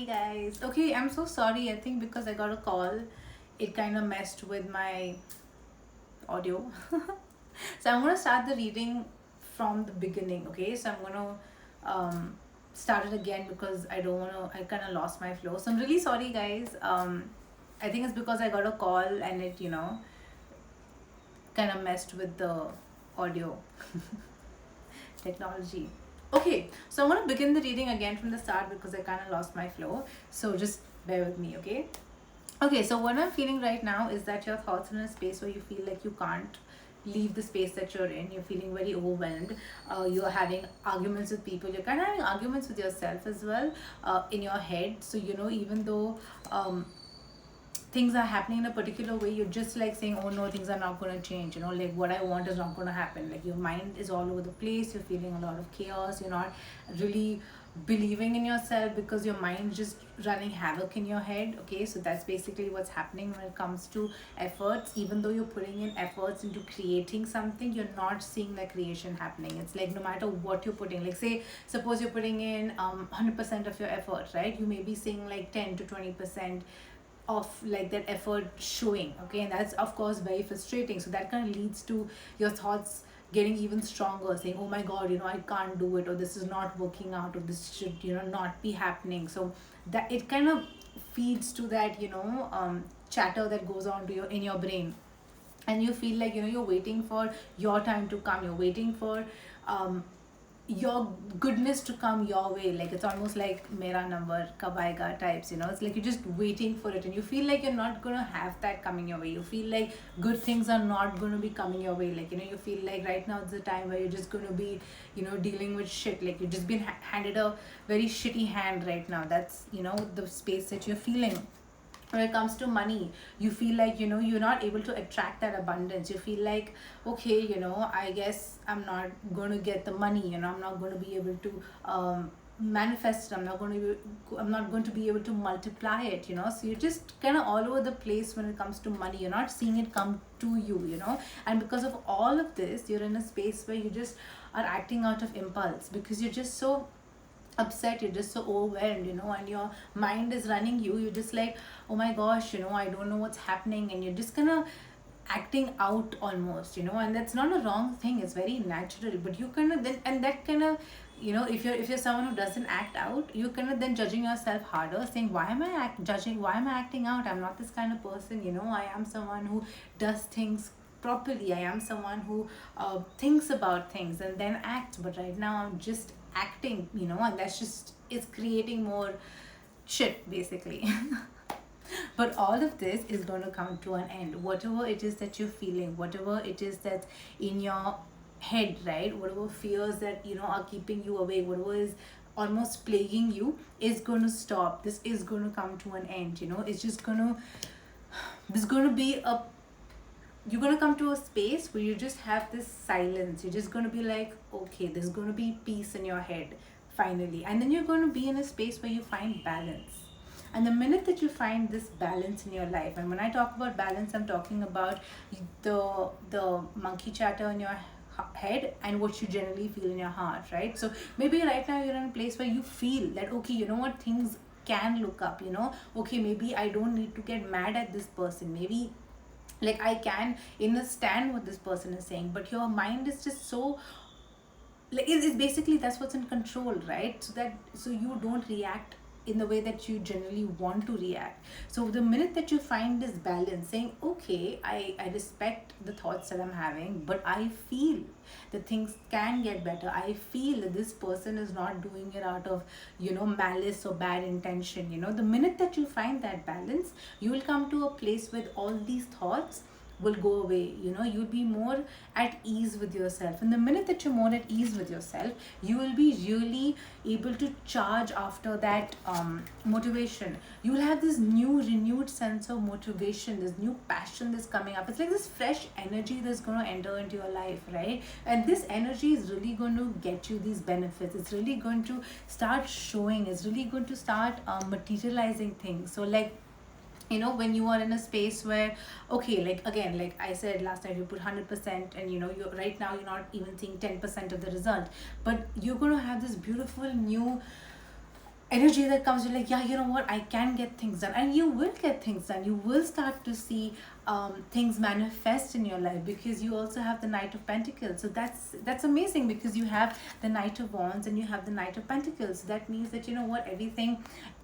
Hey guys. Okay, I'm so sorry. I think because I got a call, it kind of messed with my audio. So I'm gonna start the reading from the beginning. Okay, so I'm gonna start it again because I don't wanna. I kind of lost my flow. So I'm really sorry, guys. I think it's because I got a call and it kind of messed with the audio technology. Okay, so I'm gonna begin the reading again from the start because I kind of lost my flow. So just bear with me, okay? Okay, so what I'm feeling right now is that your thoughts are in a space where you feel like you can't leave the space that you're in. You're feeling very overwhelmed. You're having arguments with people. You're kind of having arguments with yourself as well in your head. So, even though things are happening in a particular way, you're just like saying, oh no, things are not going to change, like what I want is not going to happen. Like your mind is all over the place, you're feeling a lot of chaos, you're not really believing in yourself because your mind's just running havoc in your head. Okay, so that's basically what's happening when it comes to efforts. Even though you're putting in efforts into creating something, you're not seeing that creation happening. It's like no matter what you're putting, like say suppose you're putting in 100% of your effort, right? You may be seeing like 10 to 20% of like that effort showing. Okay, and that's of course very frustrating. So that kind of leads to your thoughts getting even stronger, saying, oh my god, I can't do it, or this is not working out, or this should not be happening. So that it kind of feeds to that chatter that goes on to your in your brain. And you feel like you're waiting for your time to come, you're waiting for um your goodness to come your way. Like it's almost like mera number kab aayega types. It's like you're just waiting for it, and you feel like you're not going to have that coming your way. You feel like good things are not going to be coming your way. Like you feel like right now it's the time where you're just going to be dealing with shit. Like you've just been handed a very shitty hand right now. That's the space that you're feeling. When it comes to money, you feel like you're not able to attract that abundance. You feel like, okay, I guess I'm not going to get the money. I'm not going to be able to manifest it. I'm not going to be able to multiply it. So you're just kind of all over the place when it comes to money. You're not seeing it come to you. And because of all of this, you're in a space where you just are acting out of impulse because you're just so upset, you're just so overwhelmed, and your mind is running you're just like, oh my gosh, I don't know what's happening. And you're just kind of acting out almost, and that's not a wrong thing, it's very natural. But you kind of then, and that kind of, if you're someone who doesn't act out, you kind of then judging yourself harder, saying, why am I judging, why am I acting out? I'm not this kind of person. I am someone who does things properly. I am someone who thinks about things and then acts. But right now I'm just acting, and that's just, it's creating more shit basically. But all of this is going to come to an end. Whatever it is that you're feeling, whatever it is that's in your head, right? Whatever fears that are keeping you awake, whatever is almost plaguing you, is going to stop. This is going to come to an end. It's just going to, there's going to be a, you're going to come to a space where you just have this silence. You're just going to be like, okay, there's going to be peace in your head finally. And then you're going to be in a space where you find balance. And the minute that you find this balance in your life, and when I talk about balance, I'm talking about the monkey chatter in your head and what you generally feel in your heart, right? So maybe right now you're in a place where you feel that, okay, you know what, things can look up. Okay, maybe I don't need to get mad at this person. Maybe like I can understand what this person is saying. But your mind is just so, like it's basically, that's what's in control, right? So you don't react in the way that you generally want to react. So the minute that you find this balance, saying, okay, I respect the thoughts that I'm having, but I feel that things can get better. I feel that this person is not doing it out of malice or bad intention. The minute that you find that balance, you will come to a place with all these thoughts will go away. You'll be more at ease with yourself. And the minute that you're more at ease with yourself, you will be really able to charge after that motivation. You will have this new renewed sense of motivation, this new passion that's coming up. It's like this fresh energy that's going to enter into your life, right? And this energy is really going to get you these benefits. It's really going to start showing. It's really going to start materializing things. So like, when you are in a space where, okay, like again, like I said last time, you put 100%, and you're right now you're not even seeing 10% of the result, but you're going to have this beautiful new energy that comes, you're like, yeah, you know what, I can get things done, and you will get things done. You will start to see things manifest in your life, because you also have the Knight of Pentacles. So that's amazing, because you have the Knight of Wands and you have the Knight of Pentacles. So that means that, you know what, everything,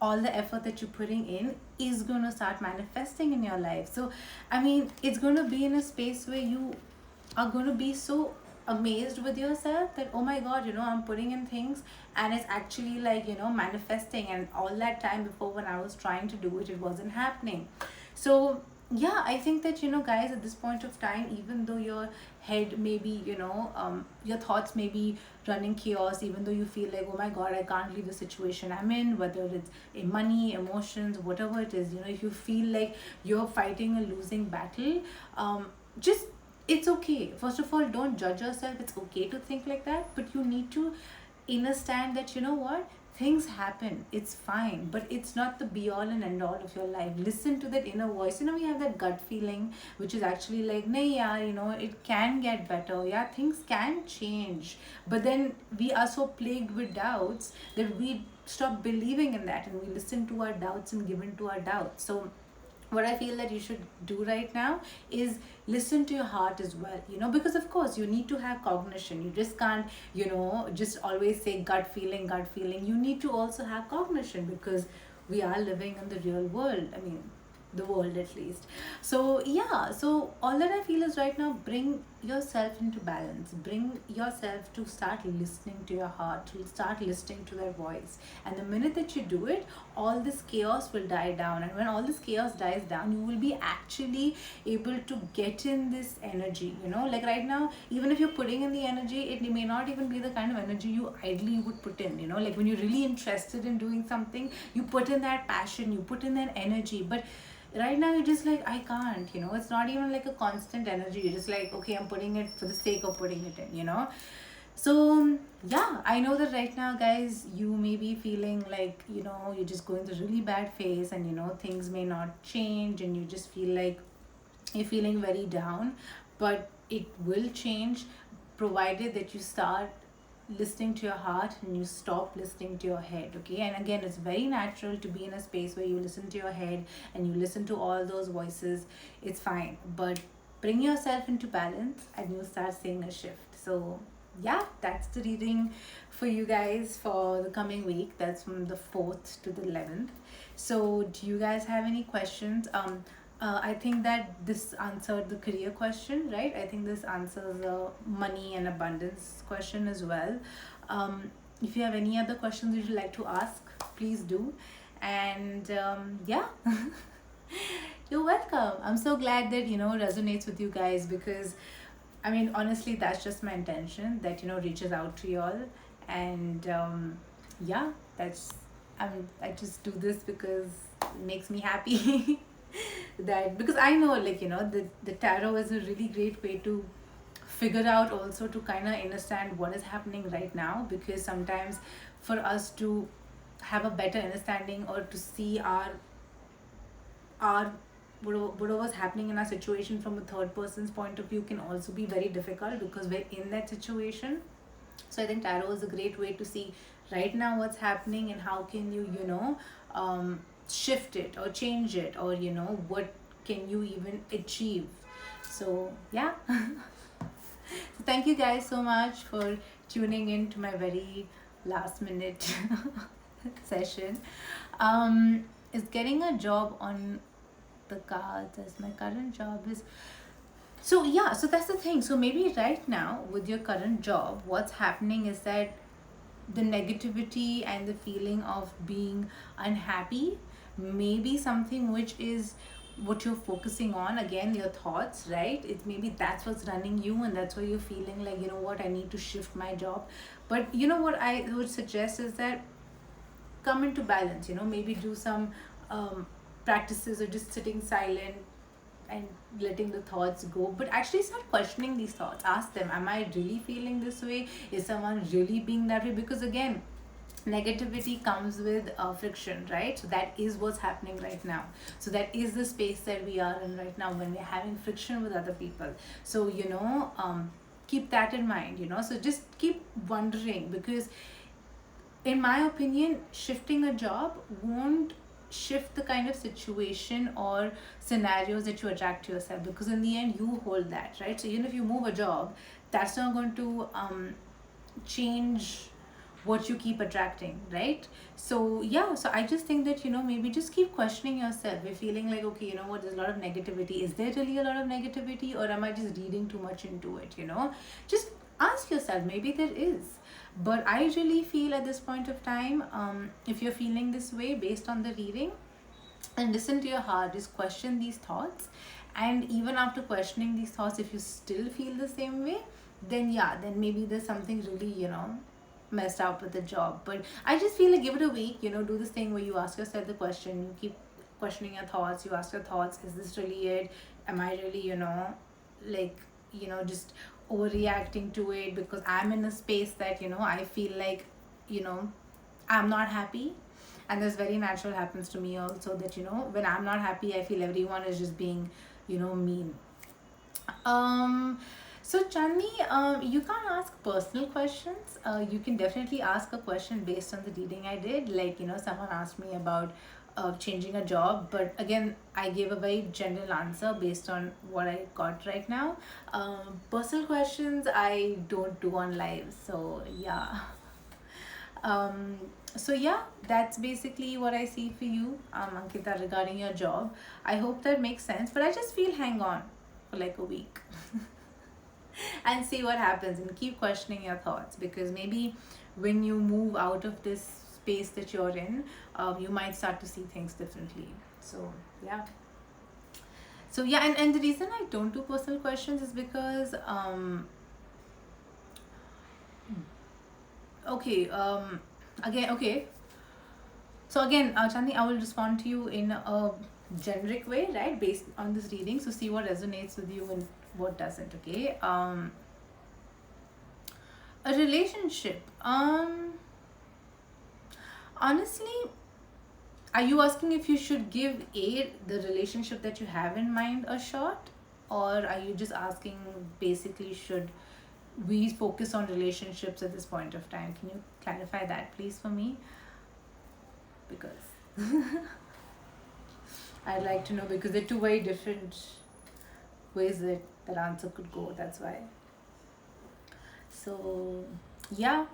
all the effort that you're putting in is going to start manifesting in your life. So I mean, it's going to be in a space where you are going to be so amazed with yourself that, oh my god, you know, I'm putting in things and it's actually like, you know, manifesting. And all that time before, when I was trying to do it, it wasn't happening. So yeah, I think that, you know, guys, at this point of time, even though your head may be, you know, your thoughts may be running chaos, even though you feel like, oh my god, I can't leave the situation I'm in, whether it's in money, emotions, whatever it is, you know, if you feel like you're fighting a losing battle, just, it's okay. First of all, don't judge yourself. It's okay to think like that, but you need to understand that, you know what, things happen, it's fine, but it's not the be all and end all of your life. Listen to that inner voice. You know, we have that gut feeling which is actually like, nah, yeah, you know, it can get better, yeah, things can change. But then we are so plagued with doubts that we stop believing in that, and we listen to our doubts and give in to our doubts. So what I feel that you should do right now is listen to your heart as well, you know, because of course you need to have cognition. You just can't, you know, just always say gut feeling, gut feeling. You need to also have cognition, because we are living in the real world. I mean, the world at least. So yeah, so all that I feel is right now, bring yourself into balance, bring yourself to start listening to your heart, to start listening to their voice. And the minute that you do it, all this chaos will die down. And when all this chaos dies down, you will be actually able to get in this energy, you know. Like right now, even if you're putting in the energy, it may not even be the kind of energy you ideally would put in, you know. Like when you're really interested in doing something, you put in that passion, you put in that energy. But right now you're just like, I can't, you know, it's not even like a constant energy. You're just like, okay, I'm putting it for the sake of putting it in, you know. So yeah, I know that right now, guys, you may be feeling like, you know, you're just going through a really bad phase, and you know, things may not change, and you just feel like you're feeling very down. But it will change, provided that you start listening to your heart and you stop listening to your head. Okay, and again, it's very natural to be in a space where you listen to your head and you listen to all those voices. It's fine, but bring yourself into balance and you'll start seeing a shift. So yeah, that's the reading for you guys for the coming week. That's from the 4th to the 11th. So do you guys have any questions? I think that this answered the career question, right? I think this answers the money and abundance question as well. If you have any other questions you'd like to ask, please do. And yeah, you're welcome. I'm so glad that, you know, resonates with you guys, because I mean, honestly, that's just my intention, that, you know, reaches out to y'all. And yeah, that's, I just do this because it makes me happy. That, because I know, like, you know, the tarot is a really great way to figure out, also to kind of understand what is happening right now. Because sometimes for us to have a better understanding, or to see our whatever's happening in our situation from a third person's point of view, can also be very difficult, because we're in that situation. So I think tarot is a great way to see right now what's happening, and how can you, you know, shift it or change it, or you know, what can you even achieve. So yeah. So thank you guys so much for tuning in to my very last minute session. Is getting a job on the cards as my current job is. So yeah, so that's the thing. So maybe right now with your current job, what's happening is that the negativity and the feeling of being unhappy may be something which is what you're focusing on. Again, your thoughts, right? It maybe that's what's running you, and that's why you're feeling like, you know what, I need to shift my job. But you know what I would suggest is that come into balance, you know, maybe do some practices of just sitting silent and letting the thoughts go, but actually start questioning these thoughts. Ask them, am I really feeling this way? Is someone really being that way? Because again, negativity comes with friction, right? So that is what's happening right now. So that is the space that we are in right now, when we're having friction with other people. So you know, keep that in mind, you know. So just keep wondering, because in my opinion, shifting a job won't shift the kind of situation or scenarios that you attract to yourself, because in the end you hold that, right? So even if you move a job, that's not going to change what you keep attracting, right? So yeah, so I just think that, maybe just keep questioning yourself. You're feeling like, okay, you know what, there's a lot of negativity. Is there really a lot of negativity, or am I just reading too much into it? Just ask yourself, maybe there is. But I really feel at this point of time, if you're feeling this way based on the reading, and listen to your heart, just question these thoughts. And even after questioning these thoughts, if you still feel the same way, then yeah, then maybe there's something really, messed up with the job. But I just feel like, give it a week, do this thing where you ask yourself the question, you keep questioning your thoughts, you ask your thoughts, is this really it? Am I really, like, just overreacting to it because I'm in a space that, I feel like, you know I'm not happy. And this very natural happens to me also, that, when I'm not happy, I feel everyone is just being, mean. um so Chandni, you can't ask personal questions. You can definitely ask a question based on the reading I did. Like, someone asked me about changing a job, but again, I gave a very general answer based on what I got right now. Personal questions I don't do on live, so yeah. um so yeah, that's basically what I see for you, Ankita, regarding your job. I hope that makes sense, but I just feel hang on for like a week and see what happens, and keep questioning your thoughts, because maybe when you move out of this space that you're in, you might start to see things differently. So yeah. So yeah, and the reason I don't do personal questions is because okay, again, okay. So again, Chandi, I will respond to you in a generic way, right, based on this reading. So see what resonates with you and what doesn't. Okay. A relationship. Honestly, are you asking if you should give the relationship that you have in mind a shot, or are you just asking basically should we focus on relationships at this point of time? Can you clarify that, please, for me? Because I'd like to know, because they're two very different ways that that answer could go. That's why. So yeah,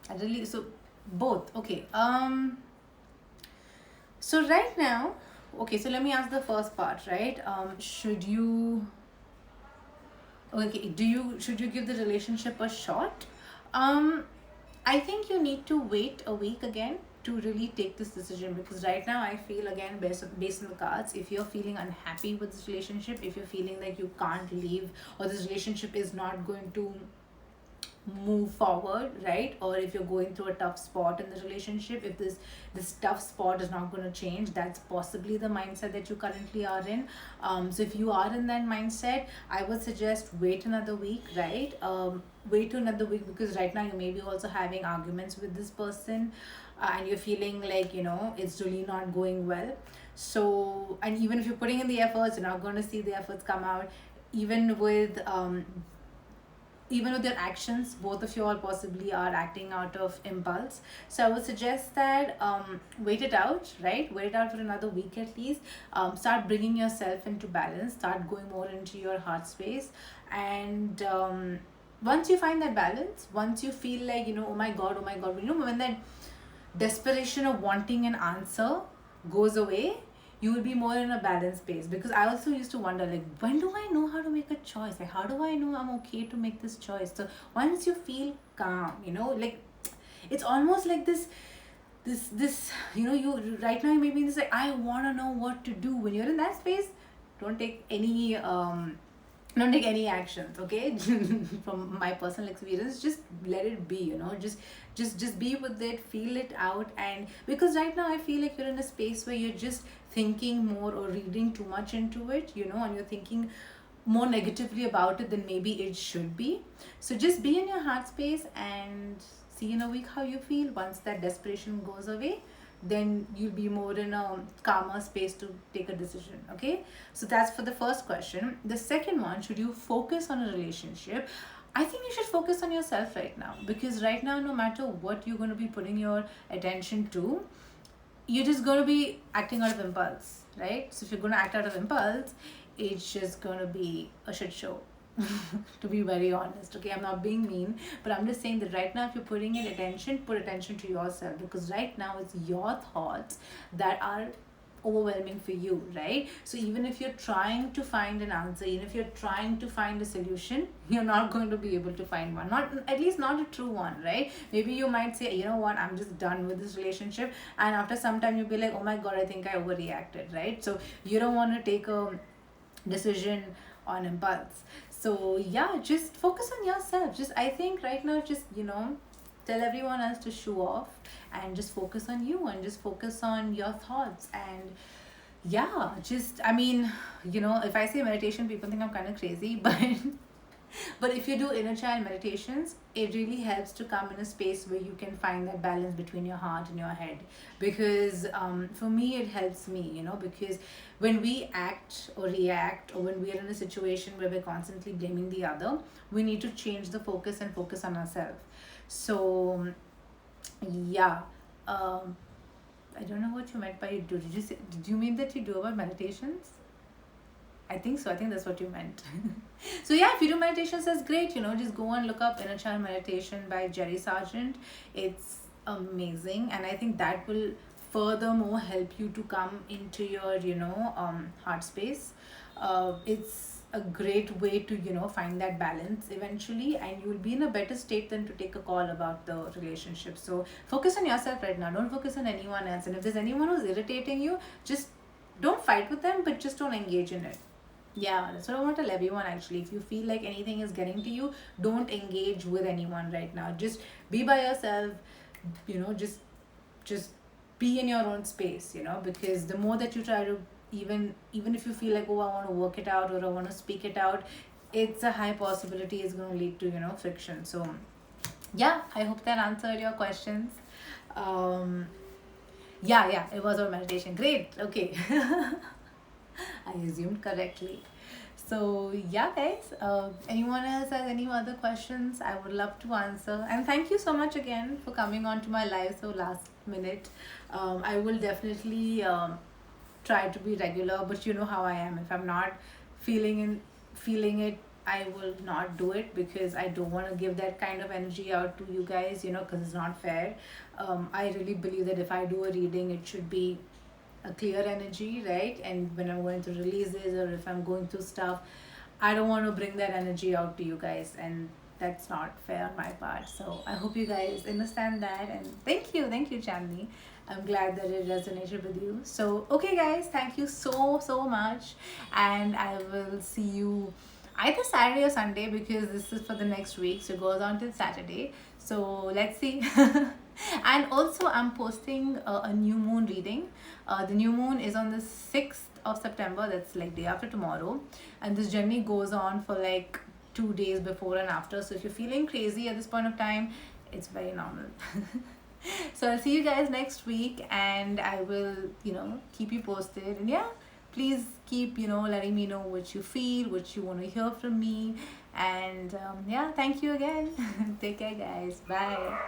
I really, so both. Okay. So right now, okay. So let me ask the first part. Right. Should you? Okay. Should you give the relationship a shot? Um. I think you need to wait a week again to really take this decision, because right now I feel, again, based on the cards, if you're feeling unhappy with this relationship, if you're feeling like you can't leave, or this relationship is not going to move forward, right, or if you're going through a tough spot in the relationship, if this tough spot is not going to change, that's possibly the mindset that you currently are in. So if you are in that mindset, I would suggest wait another week, right? Wait another week, because right now you may be also having arguments with this person, and you're feeling like, it's really not going well. So, and even if you're putting in the efforts, you're not going to see the efforts come out. even with um even with their actions, both of you all possibly are acting out of impulse. So I would suggest that, wait it out, right? Wait it out for another week at least. Start bringing yourself into balance, start going more into your heart space. And once you find that balance, once you feel like, oh my god, oh my god, when that desperation of wanting an answer goes away, you will be more in a balanced space. Because I also used to wonder, like, when do I know how to make a choice? Like, how do I know I'm okay to make this choice? So once you feel calm, like, it's almost like this you right now you may be in this, like, I want to know what to do. When you're in that space, don't take any actions, okay? From my personal experience, just let it be, just be with it, feel it out. And because right now I feel like you're in a space where you're just thinking more or reading too much into it, and you're thinking more negatively about it than maybe it should be. So just be in your heart space and see in a week how you feel. Once that desperation goes away, then you'll be more in a calmer space to take a decision. Okay, so that's for the first question. The second one, should you focus on a relationship? I think you should focus on yourself right now, because right now, no matter what you're going to be putting your attention to, you're just going to be acting out of impulse, right? So if you're going to act out of impulse, it's just going to be a shit show. To be very honest, okay, I'm not being mean, but I'm just saying that right now, if you're putting in attention, put attention to yourself, because right now it's your thoughts that are overwhelming for you, right? So even if you're trying to find an answer, even if you're trying to find a solution, you're not going to be able to find one, not at least not a true one, right? Maybe you might say, you know what, I'm just done with this relationship, and after some time you'll be like, oh my god, I think I overreacted, right? So you don't want to take a decision on impulse. So yeah, just focus on yourself. Just, I think right now, just, tell everyone else to show off, and just focus on you, and just focus on your thoughts. And yeah, just, I mean, if I say meditation, people think I'm kind of crazy, but if you do inner child meditations, it really helps to come in a space where you can find that balance between your heart and your head. Because for me, it helps me, because when we act or react, or when we're in a situation where we're constantly blaming the other, we need to change the focus and focus on ourselves. So yeah, um, I don't know what you meant by you do. Did you mean that you do about meditations? I think so. I think that's what you meant. So yeah, if you do meditations, that's great. Just go and look up Inner Child Meditation by Jerry Sargent. It's amazing, and I think that will furthermore help you to come into your heart space. It's a great way to find that balance eventually, and you will be in a better state than to take a call about the relationship. So focus on yourself right now. Don't focus on anyone else. And if there's anyone who's irritating you, just don't fight with them, but just don't engage in it. Yeah, that's what I want to tell everyone actually. If you feel like anything is getting to you, don't engage with anyone right now. Just be by yourself, just be in your own space, because the more that you try to, even if you feel like, oh, I want to work it out, or I want to speak it out, it's a high possibility it's going to lead to, friction. So yeah, I hope that answered your questions. Um yeah, it was our meditation. Great. Okay. I assumed correctly. So yeah, guys. Anyone else has any other questions? I would love to answer. And thank you so much again for coming on to my live so last minute. I will definitely try to be regular, but you know how I am. If I'm not feeling it, I will not do it, because I don't want to give that kind of energy out to you guys. Because it's not fair. I really believe that if I do a reading, it should be a clear energy, right? And when I'm going through releases, or if I'm going through stuff, I don't want to bring that energy out to you guys, and that's not fair on my part. So I hope you guys understand that, and thank you, Chandni. I'm glad that it resonated with you. So okay, guys, thank you so much, and I will see you either Saturday or Sunday, because this is for the next week, so it goes on till Saturday. So let's see. And also, I'm posting a new moon reading. The new moon is on the 6th of September, that's like day after tomorrow, and this journey goes on for like 2 days before and after. So if you're feeling crazy at this point of time, it's very normal. So I'll see you guys next week, and I will keep you posted. And yeah, please keep letting me know what you feel, what you want to hear from me. And yeah, thank you again. Take care, guys. Bye.